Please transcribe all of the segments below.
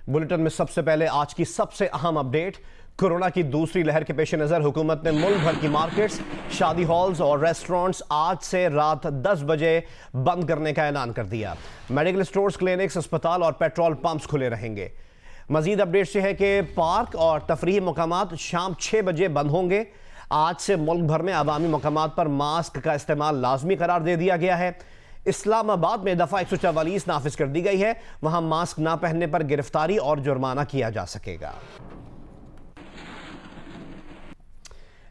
Bulletin में सबसे पहले आज की सबसे अहम अपडेट। कोरोना की दूसरी लहर के पेश नजर हुकूमत ने मुल्क भर की मार्केट्स, शादी हॉल्स और रेस्टोरेंट्स आज से रात 10 बजे बंद करने का ऐलान कर दिया। मेडिकल स्टोर्स, क्लिनिक्स, अस्पताल और पेट्रोल पंप्स खुले रहेंगे। मजीद अपडेट्स ये है कि पार्क और तफरीही मकामात शाम 6 बजे बंद होंगे। आज से मुल्क भर में अवामी मकामात पर मास्क का इस्तेमाल लाजमी करार दे दिया गया है। इस्लामाबाद में दफा 144 नाफिज कर दी गई है। वहां मास्क ना पहनने पर गिरफ्तारी और जुर्माना किया जा सकेगा।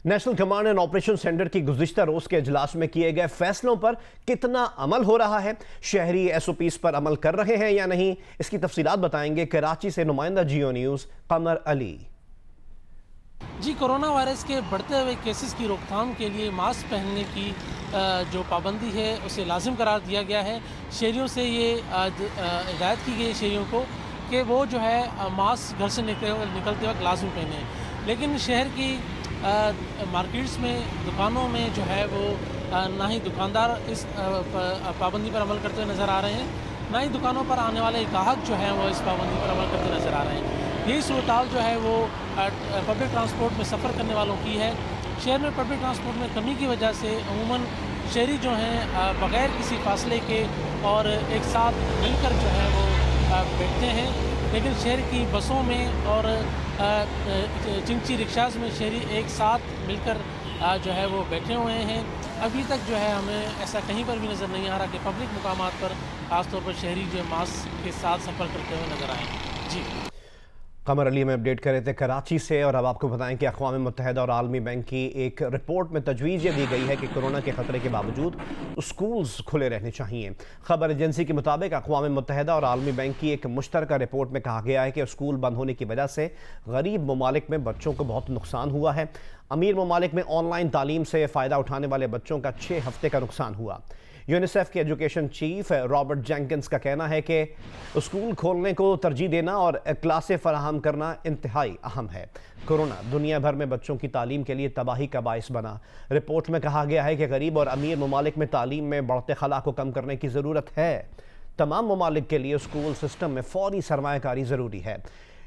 National command and operation centre की गुज़िश्ता रोज के इजलास में किए गए फैसलों पर कितना अमल हो रहा है, शहरी एसओपीज पर अमल कर रहे हैं या नहीं, इसकी तफसीलात बताएंगे कराची से नुमाइंदा जियो न्यूज कमर अली। जी, कोरोना वायरस के बढ़ते हुए केसेस की रोकथाम के लिए मास्क पहनने की जो पाबंदी है उसे लाजिम करार दिया गया है। शहरियों से ये हिदायत की गई शहरियों को कि वो जो है मास्क घर से निकलते वक्त लाजिम पहने। लेकिन शहर की मार्केट्स में, दुकानों में जो है वो ना ही दुकानदार इस पाबंदी पर अमल करते हुए नज़र आ रहे हैं, ना ही दुकानों पर आने वाले ग्राहक जो हैं वो इस पाबंदी पर अमल करते नज़र आ रहे हैं। यही सूरत जो है वो पब्लिक ट्रांसपोर्ट में सफ़र करने वालों की है। शहर में पब्लिक ट्रांसपोर्ट में कमी की वजह से अमूमन शहरी जो हैं बग़ैर किसी फासले के और एक साथ मिलकर जो है वो बैठते हैं। लेकिन शहर की बसों में और चिंची रिक्शाज में शहरी एक साथ मिलकर जो है वो बैठे हुए हैं। अभी तक जो है हमें ऐसा कहीं पर भी नज़र नहीं आ रहा कि पब्लिक मुकामात पर ख़ासतौर पर शहरी जो मास्क के साथ सफ़र करते हुए नज़र आए। जी, कमर अली में अपडेट कर रहे थे कराची से। और अब आपको बताएं कि अक़वाम मुत्तहिदा और आलमी बैंक की एक रिपोर्ट में तजवीज़ ये दी गई है कि कोरोना के ख़तरे के बावजूद स्कूल्स खुले रहने चाहिए। खबर एजेंसी के मुताबिक अक़वाम मुत्तहिदा और आलमी बैंक की एक मुश्तरका रिपोर्ट में कहा गया है कि स्कूल बंद होने की वजह से गरीब ममालिक में बच्चों को बहुत नुकसान हुआ है। अमीर ममालिक में ऑनलाइन तालीम से फ़ायदा उठाने वाले बच्चों का 6 हफ्ते का नुकसान हुआ। यूनिसेफ के एजुकेशन चीफ रॉबर्ट जेंकिंस का कहना है कि स्कूल खोलने को तरजीह देना और क्लासें फराहम करना इंतहाई अहम है। कोरोना दुनिया भर में बच्चों की तालीम के लिए तबाही का बाइस बना। रिपोर्ट में कहा गया है कि गरीब और अमीर ममालिक में तालीम में बढ़ते खला को कम करने की ज़रूरत है। तमाम ममालिक के लिए स्कूल सिस्टम में फौरी सरमायाकारी ज़रूरी है।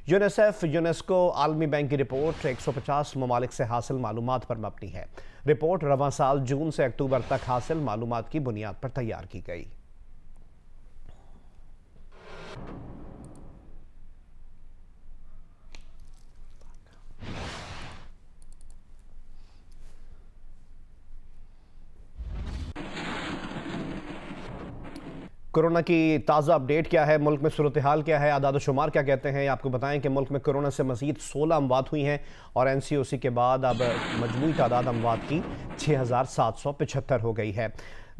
यूनिसेफ, यूनेस्को, आलमी बैंक की रिपोर्ट 150 ममालिक से हासिल मालूमात पर मबनी है। रिपोर्ट रवां साल जून से अक्टूबर तक हासिल मालूमात की बुनियाद पर तैयार की गई। कोरोना की ताज़ा अपडेट क्या है, मुल्क में सूरत हाल क्या है, आदाद शुमार क्या कहते हैं, आपको बताएं कि मुल्क में कोरोना से मज़ीद 16 अमवात हुई हैं और NCOC के बाद अब मजमूई तादाद अमवात की 6775 हो गई है।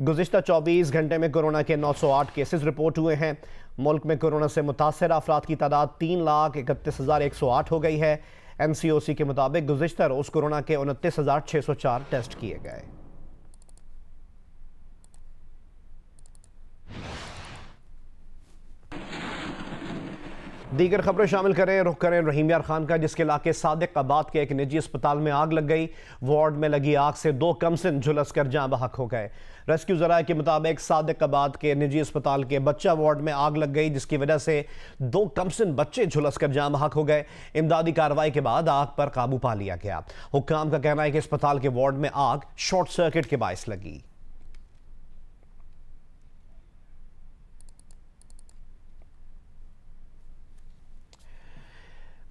गुज़िश्ता 24 घंटे में कोरोना के 908 केसेस रिपोर्ट हुए हैं। मुल्क में कोरोना से मुतासर अफराद की तादाद 3,31,108 हो गई है। NCOC के मुताबिक गुज़िश्ता रोज़ कोरोना के 29,604 टेस्ट किए गए। दीगर खबरें शामिल करें, रुख करें रहीम यार खान का, जिसके इलाके सादिकाबाद के एक निजी अस्पताल में आग लग गई। वार्ड में लगी आग से 2 कमसिन झुलस कर जाँ बहक हो गए। रेस्क्यू ज़राए के मुताबिक सादिकाबाद के निजी अस्पताल के बच्चा वार्ड में आग लग गई, जिसकी वजह से 2 कमसिन बच्चे झुलस कर जाँ बहक हो गए। इमदादी कार्रवाई के बाद आग पर काबू पा लिया गया। हुक्काम का कहना है कि अस्पताल के वार्ड में आग शॉर्ट सर्किट के बायस लगी।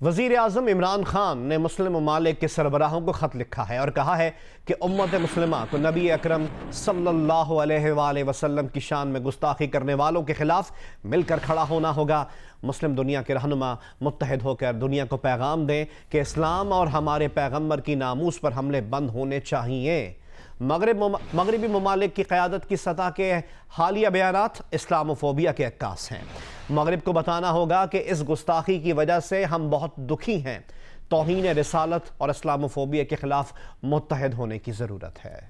वज़ीर आज़म इमरान खान ने मुस्लिम ममालिक के सरबराहों को ख़त लिखा है और कहा है कि उम्मत मुस्लिमा को नबी अकरम सल्लल्लाहु अलैहि वसल्लम की शान में गुस्ताखी करने वालों के ख़िलाफ़ मिलकर खड़ा होना होगा। मुस्लिम दुनिया के रहनुमा मुत्तहिद होकर दुनिया को पैगाम दें कि इस्लाम और हमारे पैगम्बर की नामूस पर हमले बंद होने चाहिए। मगरबी ममालिक की क़यादत की सतह के हालिया बयानात इस्लामोफोबिया के अक्कास हैं। मगरिब को बताना होगा कि इस गुस्ताखी की वजह से हम बहुत दुखी हैं। तौहीन रिसालत और इस्लामोफोबिया के खिलाफ मुत्तहिद होने की ज़रूरत है।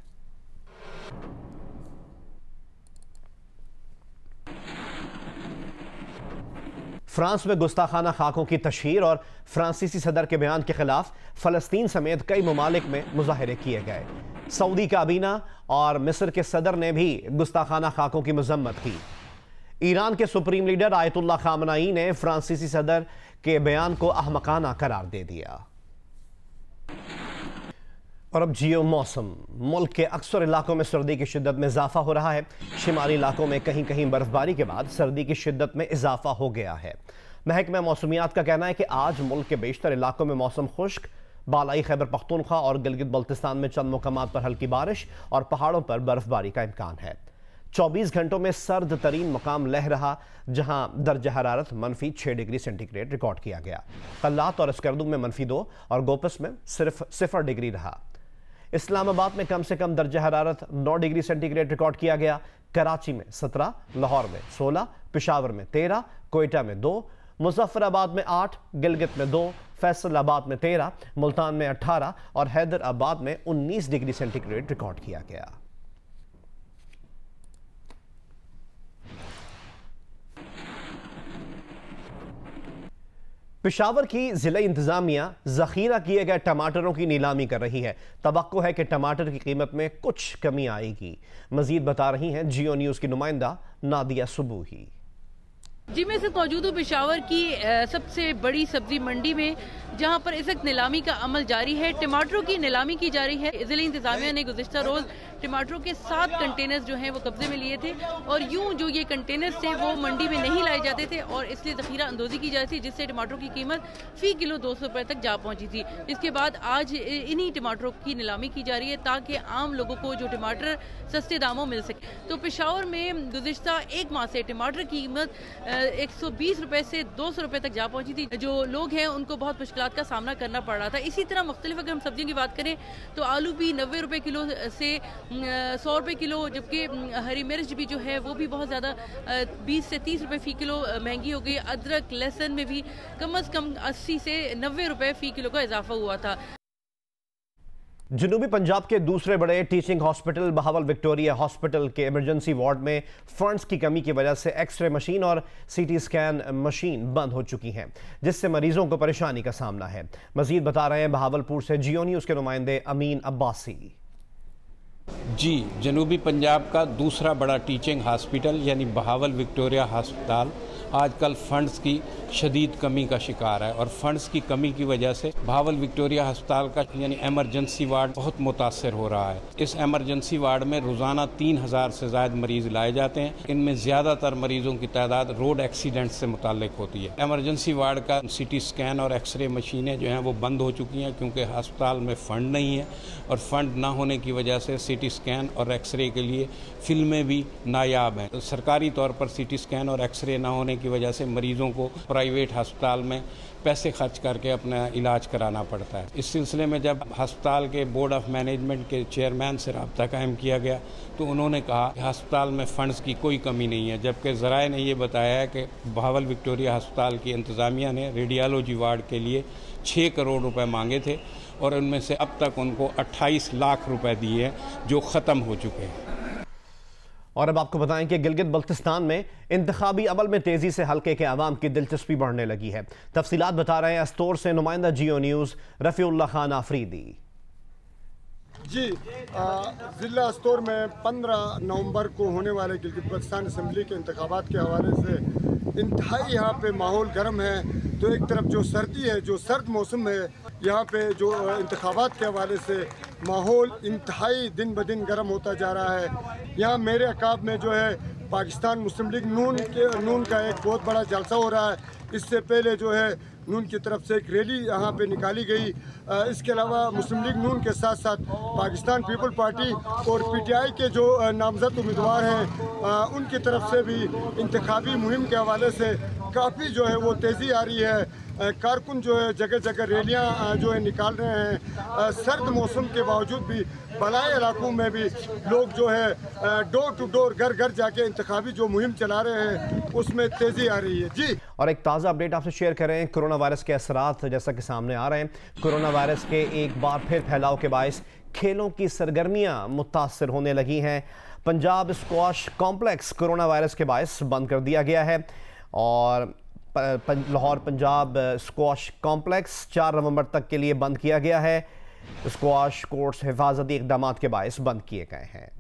फ्रांस में गुस्ताखाना खाकों की तशहीर और फ्रांसीसी सदर के बयान के खिलाफ फ़लस्तीन समेत कई ममालिक में मुजाहरे किए गए। सऊदी काबीना और मिस्र के सदर ने भी गुस्ताखाना खाकों की मजम्मत की। ईरान के सुप्रीम लीडर आयतुल्लाह खामनाई ने फ्रांसीसी सदर के बयान को अहमकाना करार दे दिया। और अब जियो मौसम। मुल्क के अक्सर इलाकों में सर्दी की शिद्दत में इजाफा हो रहा है। शिमाली इलाकों में कहीं कहीं बर्फबारी के बाद सर्दी की शिद्दत में इजाफा हो गया है। महकमा मौसमियात का कहना है कि आज मुल्क के बेशतर इलाकों में मौसम खुश्क, बालाई खैबर पख्तूनख्वा और गिलगित बल्तिस्तान में चंद मुकामात पर हल्की बारिश और पहाड़ों पर बर्फबारी का इम्कान है। 24 घंटों में सर्द तरीन मुकाम लह रहा, जहां दर्जा हरारत -6 डिग्री सेंटीग्रेड रिकॉर्ड किया गया। कल्लात और स्कर्दू में -2 और गोपस में सिर्फ 0 डिग्री रहा। इस्लामाबाद में कम से कम दर्जा हरारत 9 डिग्री सेंटीग्रेड रिकॉर्ड किया गया। कराची में 17, लाहौर में 16, पेशावर में 13, कोयटा में 2, मुजफ्फराबाद में 8, गिलगित में 2, फैसलाबाद में 13, मुल्तान में 18 और हैदराबाद में 19 डिग्री सेंटीग्रेड रिकॉर्ड किया गया। पेशावर की जिला इंतजामिया जखीरा किए गए टमाटरों की नीलामी कर रही है। तवक्को है कि टमाटर की कीमत में कुछ कमी आएगी। मजीद बता रही हैं जियो न्यूज़ की नुमाइंदा नादिया सुबूही। जी, मैं इस वक्त मौजूद हूँ पेशावर की सबसे बड़ी सब्जी मंडी में, जहाँ पर इस वक्त नीलामी का अमल जारी है। टमाटरों की नीलामी की जा रही है। जिला इंतजामिया ने गुज़िश्ता रोज़ टमाटरों के 7 कंटेनर्स जो हैं वो कब्जे में लिए थे और यूं जो ये कंटेनर्स थे वो मंडी में नहीं लाए जाते थे और इसलिए ज़ख़ीरा अंदोज़ी की जाती थी, जिससे टमाटरों की कीमत फ़ी किलो 200 रुपये तक जा पहुंची थी। इसके बाद आज इन्हीं टमाटरों की नीलामी की जा रही है ताकि आम लोगों को जो टमाटर सस्ते दामों मिल सके। तो पेशावर में गुज़िश्ता एक माह से टमाटर की कीमत 120 रुपये से 200 रुपये तक जा पहुंची थी। जो लोग हैं उनको बहुत मुश्किलात का सामना करना पड़ रहा था। इसी तरह मुख्तलिफ अगर हम सब्जियों की बात करें तो आलू भी 90 रुपये किलो से 100 रुपये किलो, जबकि हरी मिर्च भी जो है वो भी बहुत ज़्यादा 20 से 30 रुपये फ़ी किलो महंगी हो गई। अदरक लहसुन में भी कम अज़ कम 80 से 90 रुपये फ़ी किलो का इजाफा हुआ था। जनूबी पंजाब के दूसरे बड़े teaching hospital Bahawal Victoria hospital के इमरजेंसी वार्ड में फंड्स की कमी की वजह से एक्सरे मशीन और सीटी स्कैन मशीन बंद हो चुकी हैं, जिससे मरीजों को परेशानी का सामना है। मजीद बता रहे हैं बहावलपुर से जियो न्यूज़ के नुमाइंदे अमीन अब्बासी। जी, जनूबी पंजाब का दूसरा बड़ा टीचिंग हॉस्पिटल यानी बहावल विक्टोरिया अस्पताल आजकल फंड्स की शदीद कमी का शिकार है और फंड्स की कमी की वजह से बहावल विक्टोरिया अस्पताल का यानी एमरजेंसी वार्ड बहुत मुतासर हो रहा है। इस एमरजेंसी वार्ड में रोज़ाना 3000 से ज़ायद मरीज़ लाए जाते हैं। इनमें ज़्यादातर मरीज़ों की तादाद रोड एक्सीडेंट से मुताल्लिक होती है। एमरजेंसी वार्ड का सीटी स्कैन और एक्सरे मशीनें जो हैं वो बंद हो चुकी हैं क्योंकि अस्पताल में फ़ंड नहीं है और फंड ना होने की वजह से सीटी स्कैन और एक्सरे के लिए फिल्में भी नायाब हैं। तो सरकारी तौर पर सीटी स्कैन और एक्सरे ना होने की वजह से मरीज़ों को प्राइवेट अस्पताल में पैसे खर्च करके अपना इलाज कराना पड़ता है। इस सिलसिले में जब अस्पताल के बोर्ड ऑफ मैनेजमेंट के चेयरमैन से रब्ता कायम किया गया तो उन्होंने कहा कि अस्पताल में फ़ंड्स की कोई कमी नहीं है, जबकि ज़राए ने ये बताया है कि बहावल विक्टोरिया अस्पताल की इंतज़ामिया ने रेडियोलॉजी वार्ड के लिए 6 करोड़ रुपए मांगे थे और उनमें से अब तक उनको 28 लाख रुपए दिए हैं जो ख़त्म हो चुके हैं। और अब आपको बताएं कि गिलगित बल्तिस्तान में इंतखाबी अमल में तेजी से हल्के के अवाम की दिलचस्पी बढ़ने लगी है। तफसीलात बता रहे हैं अस्तोर से नुमाइंदा जियो न्यूज़ रफ़ीउल्लाह खान आफरीदी। जी, ज़िला अस्तोर में 15 नवंबर को होने वाले गिलगित बल्तिस्तान असम्बली के इंतखाबात के हवाले से इंतहाई यहाँ पे माहौल गर्म है। तो एक तरफ जो सर्दी है, जो सर्द मौसम है, यहाँ पे जो इंतखाबात के हवाले से माहौल इंतहाई दिन ब दिन गर्म होता जा रहा है। यहाँ मेरे अकाब में जो है पाकिस्तान मुस्लिम लीग नून का एक बहुत बड़ा जलसा हो रहा है। इससे पहले जो है नून की तरफ से एक रैली यहाँ पे निकाली गई। इसके अलावा मुस्लिम लीग नून के साथ साथ पाकिस्तान पीपल पार्टी और पीटीआई के जो नामजद उम्मीदवार हैं उनकी तरफ से भी इंतखाबी मुहिम के हवाले से काफ़ी जो है वो तेज़ी आ रही है। कारकुन जो है जगह जगह रैलियाँ जो है निकाल रहे हैं। सर्द मौसम के बावजूद भी बलाई इलाकों में भी लोग जो है डोर टू डोर घर घर जाके इंतखाबी जो मुहिम चला रहे हैं उसमें तेज़ी आ रही है। जी, और एक ताज़ा अपडेट आपसे शेयर कर रहे हैं। कोरोना वायरस के असरात जैसा कि सामने आ रहे हैं। कोरोना वायरस के एक बार फिर फैलाव के बायस खेलों की सरगर्मियाँ मुतासर होने लगी हैं। Punjab squash complex corona virus के बायस बंद कर दिया गया है और लाहौर पंजाब स्क्वाश कॉम्प्लेक्स 4 नवंबर तक के लिए बंद किया गया है। स्क्वाश कोर्ट्स हिफाजती इक़दामात के बायस बंद किए गए हैं।